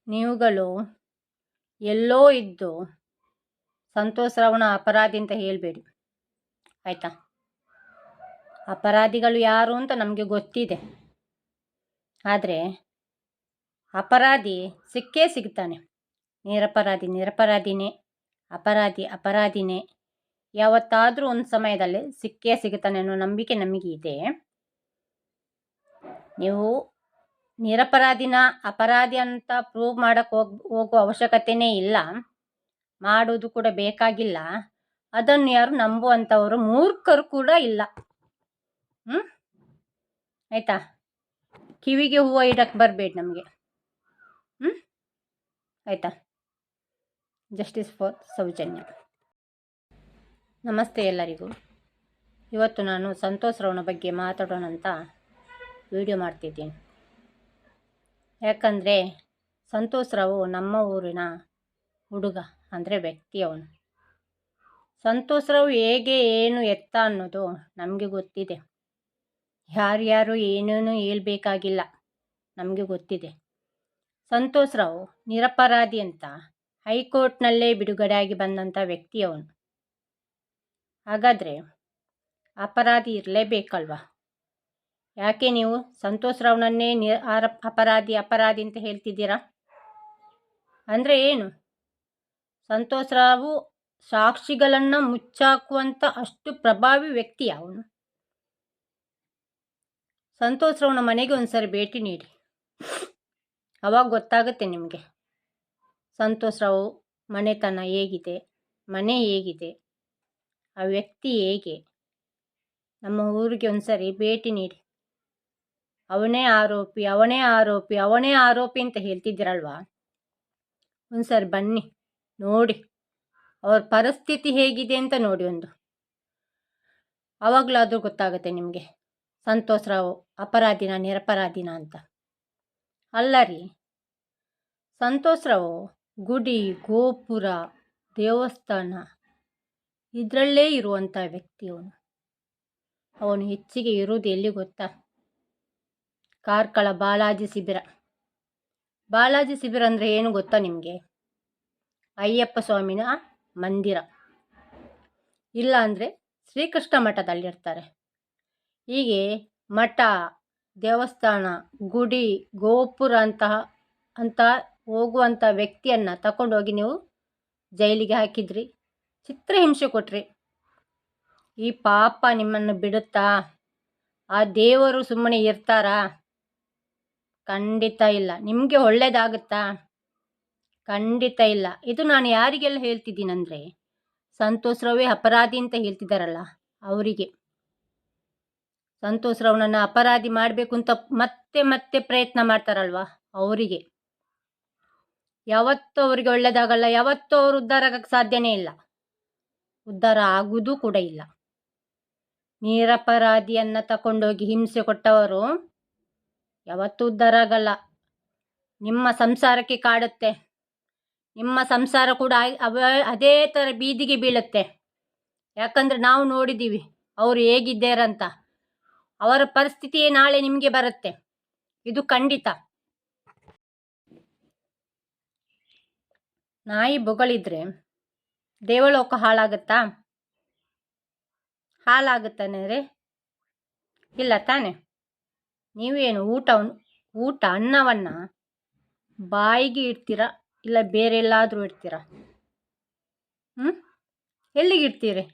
ನೀವುಗಳು ಎಲ್ಲೋ ಇದ್ದು ಸಂತೋಷ್ ರಾವ್ನ ಅಪರಾಧಿ ಅಂತ ಹೇಳಬೇಡಿ, ಆಯಿತಾ? ಅಪರಾಧಿಗಳು ಯಾರು ಅಂತ ನಮಗೆ ಗೊತ್ತಿದೆ. ಆದರೆ ಅಪರಾಧಿ ಸಿಕ್ಕೇ ಸಿಗ್ತಾನೆ. ನಿರಪರಾಧಿನೇ, ಅಪರಾಧಿನೇ ಯಾವತ್ತಾದರೂ ಒಂದು ಸಮಯದಲ್ಲಿ ಸಿಕ್ಕೇ ಸಿಗುತ್ತಾನೆ ಅನ್ನೋ ನಂಬಿಕೆ ನಮಗೆ ಇದೆ. ನೀವು ನಿರಪರಾಧಿನ ಅಪರಾಧಿ ಅಂತ ಪ್ರೂವ್ ಮಾಡಕ್ಕೆ ಹೋಗೋ ಅವಶ್ಯಕತೆನೇ ಇಲ್ಲ, ಮಾಡೋದು ಕೂಡ ಬೇಕಾಗಿಲ್ಲ. ಅದನ್ನು ಯಾರು ನಂಬುವಂಥವರು ಮೂರ್ಖರು ಕೂಡ ಇಲ್ಲ. ಆಯಿತಾ? ಕಿವಿಗೆ ಹೂವು ಇಡಕ್ಕೆ ಬರಬೇಡಿ ನಮಗೆ. ಆಯಿತಾ? Justice for Soujanya. ನಮಸ್ತೆ ಎಲ್ಲರಿಗೂ. ಇವತ್ತು ನಾನು ಸಂತೋಷ್ ರಾವ್ನ ಬಗ್ಗೆ ಮಾತಾಡೋಣ ಅಂತ ವಿಡಿಯೋ ಮಾಡ್ತಿದ್ದೀನಿ. ಯಾಕಂದರೆ ಸಂತೋಷ್ ರಾವ್ ನಮ್ಮ ಊರಿನ ಹುಡುಗ, ಅಂದರೆ ವ್ಯಕ್ತಿ ಅವನು. ಸಂತೋಷ್ ರಾವ್ ಹೇಗೆ ಏನು ಎತ್ತ ಅನ್ನೋದು ನಮಗೆ ಗೊತ್ತಿದೆ. ಯಾರ್ಯಾರು ಏನೇನು ಹೇಳ್ಬೇಕಾಗಿಲ್ಲ, ನಮಗೆ ಗೊತ್ತಿದೆ. ಸಂತೋಷ್ ರಾವ್ ನಿರಪರಾಧಿ ಅಂತ ಹೈಕೋರ್ಟ್ನಲ್ಲೇ ಬಿಡುಗಡೆಯಾಗಿ ಬಂದಂಥ ವ್ಯಕ್ತಿ ಅವನು. ಹಾಗಾದರೆ ಅಪರಾಧಿ ಇರಲೇಬೇಕಲ್ವಾ? ಯಾಕೆ ನೀವು ಸಂತೋಷ್ ರಾವ್ನನ್ನೇ ಅಪರಾಧಿ ಅಂತ ಹೇಳ್ತಿದ್ದೀರಾ? ಅಂದರೆ ಏನು? ಸಂತೋಷ್ ರಾವ್ ಸಾಕ್ಷಿಗಳನ್ನು ಮುಚ್ಚಾಕುವಂಥ ಅಷ್ಟು ಪ್ರಭಾವಿ ವ್ಯಕ್ತಿ ಅವನು. ಸಂತೋಷ್ ರಾವ್ನ ಮನೆಗೆ ಒಂದ್ಸರಿ ಭೇಟಿ ನೀಡಿ, ಅವಾಗ ಗೊತ್ತಾಗುತ್ತೆ ನಿಮಗೆ ಸಂತೋಷ್ ರಾವ್ ಮನೆತನ ಹೇಗಿದೆ, ಮನೆ ಹೇಗಿದೆ, ಆ ವ್ಯಕ್ತಿ ಹೇಗೆ. ನಮ್ಮ ಊರಿಗೆ ಒಂದ್ಸರಿ ಭೇಟಿ ನೀಡಿ. ಅವನೇ ಆರೋಪಿ ಅಂತ ಹೇಳ್ತಿದ್ದೀರಲ್ವಾ? ಒಂದ್ಸರಿ ಬನ್ನಿ, ನೋಡಿ ಅವ್ರ ಪರಿಸ್ಥಿತಿ ಹೇಗಿದೆ ಅಂತ ನೋಡಿ. ಆವಾಗಲಾದರೂ ಗೊತ್ತಾಗುತ್ತೆ ನಿಮಗೆ ಸಂತೋಷ್ ರಾವ್ ಅಪರಾಧಿನ ನಿರಪರಾಧಿನ ಅಂತ. ಅಲ್ಲ ರೀ, ಸಂತೋಷ್ ರಾವ್ ಗುಡಿ, ಗೋಪುರ, ದೇವಸ್ಥಾನ ಇದರಲ್ಲೇ ಇರುವಂಥ ವ್ಯಕ್ತಿ ಅವನು ಹೆಚ್ಚಿಗೆ ಇರೋದು ಎಲ್ಲಿ ಗೊತ್ತಾ? ಕಾರ್ಕಳ ಬಾಲಾಜಿ ಶಿಬಿರ ಅಂದರೆ ಏನು ಗೊತ್ತಾ ನಿಮಗೆ? ಅಯ್ಯಪ್ಪ ಸ್ವಾಮಿನ ಮಂದಿರ, ಇಲ್ಲ ಅಂದರೆ ಶ್ರೀಕೃಷ್ಣ ಮಠದಲ್ಲಿರ್ತಾರೆ. ಹೀಗೆ ಮಠ, ದೇವಸ್ಥಾನ, ಗುಡಿ, ಗೋಪುರ ಅಂತ ಹೋಗುವಂಥ ವ್ಯಕ್ತಿಯನ್ನು ತಗೊಂಡೋಗಿ ನೀವು ಜೈಲಿಗೆ ಹಾಕಿದ್ರಿ, ಚಿತ್ರಹಿಂಸೆ ಕೊಟ್ರಿ. ಈ ಪಾಪ ನಿಮ್ಮನ್ನು ಬಿಡುತ್ತಾ? ಆ ದೇವರು ಸುಮ್ಮನೆ ಇರ್ತಾರಾ? ಖಂಡಿತ ಇಲ್ಲ. ನಿಮಗೆ ಒಳ್ಳೇದಾಗುತ್ತಾ? ಖಂಡಿತ ಇಲ್ಲ. ಇದು ನಾನು ಯಾರಿಗೆಲ್ಲ ಹೇಳ್ತಿದ್ದೀನಂದರೆ, ಸಂತೋಷ್ ರಾವೇ ಅಪರಾಧಿ ಅಂತ ಹೇಳ್ತಿದ್ದಾರಲ್ಲ ಅವರಿಗೆ. ಸಂತೋಷ್ ರಾವ್ನನ್ನು ಅಪರಾಧಿ ಮಾಡಬೇಕು ಅಂತ ಮತ್ತೆ ಪ್ರಯತ್ನ ಮಾಡ್ತಾರಲ್ವ ಅವರಿಗೆ. ಯಾವತ್ತೂ ಅವರಿಗೆ ಒಳ್ಳೇದಾಗಲ್ಲ, ಯಾವತ್ತೂ ಅವರು ಉದ್ಧಾರ ಆಗಕ್ಕೆ ಸಾಧ್ಯನೇ ಇಲ್ಲ, ಉದ್ಧಾರ ಆಗುವುದೂ ಕೂಡ ಇಲ್ಲ. ನಿರಪರಾಧಿಯನ್ನು ತಗೊಂಡೋಗಿ ಹಿಂಸೆ ಕೊಟ್ಟವರು ಯಾವತ್ತೂ ಉದ್ಧಾರ ಆಗಲ್ಲ. ನಿಮ್ಮ ಸಂಸಾರಕ್ಕೆ ಕಾಡುತ್ತೆ, ನಿಮ್ಮ ಸಂಸಾರ ಕೂಡ ಅದೇ ಥರ ಬೀದಿಗೆ ಬೀಳುತ್ತೆ. ಯಾಕಂದರೆ ನಾವು ನೋಡಿದ್ದೀವಿ ಅವರು ಹೇಗಿದ್ದಾರಂತ. ಅವರ ಪರಿಸ್ಥಿತಿಯೇ ನಾಳೆ ನಿಮಗೆ ಬರುತ್ತೆ, ಇದು ಖಂಡಿತ. ನಾಯಿ ಬೊಗಳಿದ್ರೆ ದೇವಲೋಕ ಹಾಳಾಗುತ್ತಾ? ಹಾಳಾಗುತ್ತಾನೆ ರೀ? ಇಲ್ಲ ತಾನೆ? ನೀವೇನು ಊಟ ಅನ್ನವನ್ನು ಬಾಯಿಗೆ ಇಡ್ತೀರಾ, ಇಲ್ಲ ಬೇರೆ ಎಲ್ಲಾದರೂ ಇಡ್ತೀರಾ? ಎಲ್ಲಿಗೆ ಇಡ್ತೀರಿ?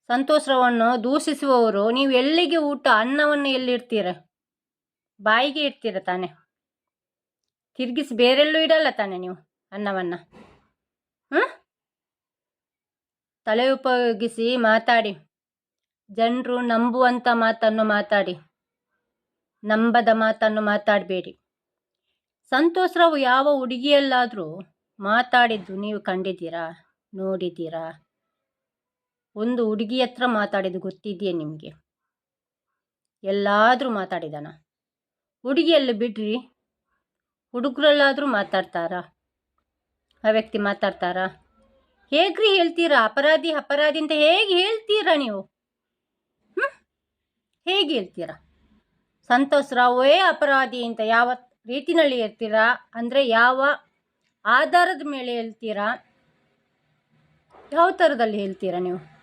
ಸಂತೋಷ್ ರಾವ್ನನ್ನು ದೂಷಿಸುವವರು ನೀವು ಎಲ್ಲಿಗೆ ಅನ್ನವನ್ನು ಎಲ್ಲಿಡ್ತೀರ? ಬಾಯಿಗೆ ಇಡ್ತೀರ ತಾನೆ, ತಿರುಗಿಸಿ ಬೇರೆಲ್ಲೂ ಇಡಲ್ಲ ತಾನೆ ನೀವು ಅನ್ನವನ್ನು. ತಲೆ ಉಪಯೋಗಿಸಿ ಮಾತಾಡಿ, ಜನರು ನಂಬುವಂಥ ಮಾತನ್ನು ಮಾತಾಡಿ, ನಂಬದ ಮಾತನ್ನು ಮಾತಾಡಬೇಡಿ. ಸಂತೋಷ್ ರಾವ್ ಯಾವ ಹುಡುಗಿಯಲ್ಲಾದರೂ ಮಾತಾಡಿದ್ದು ನೀವು ಕಂಡಿದ್ದೀರಾ, ನೋಡಿದ್ದೀರಾ? ಒಂದು ಹುಡುಗಿ ಹತ್ರ ಮಾತಾಡಿದ್ದು ಗೊತ್ತಿದೆಯೇ ನಿಮಗೆ? ಎಲ್ಲಾದರೂ ಮಾತಾಡಿದಾನ? ಹುಡುಗಿಯಲ್ಲಿ ಬಿಡ್ರಿ, ಹುಡುಗರಲ್ಲಾದರೂ ಮಾತಾಡ್ತಾರಾ? ಆ ವ್ಯಕ್ತಿ ಮಾತಾಡ್ತಾರಾ? ಹೇಗ್ರಿ ಹೇಳ್ತೀರಾ ಅಪರಾಧಿ ಅಂತ? ಹೇಗೆ ಹೇಳ್ತೀರಾ ನೀವು? ಹೇಗೆ ಹೇಳ್ತೀರಾ ಸಂತೋಷ್ ರಾವೇ ಅಪರಾಧಿ ಅಂತ? ರೀತಿನಲ್ಲಿ ಹೇಳ್ತೀರಾ? ಅಂದರೆ ಯಾವ ಆಧಾರದ ಮೇಲೆ ಹೇಳ್ತೀರಾ? ಯಾವ ಥರದಲ್ಲಿ ಹೇಳ್ತೀರಾ ನೀವು?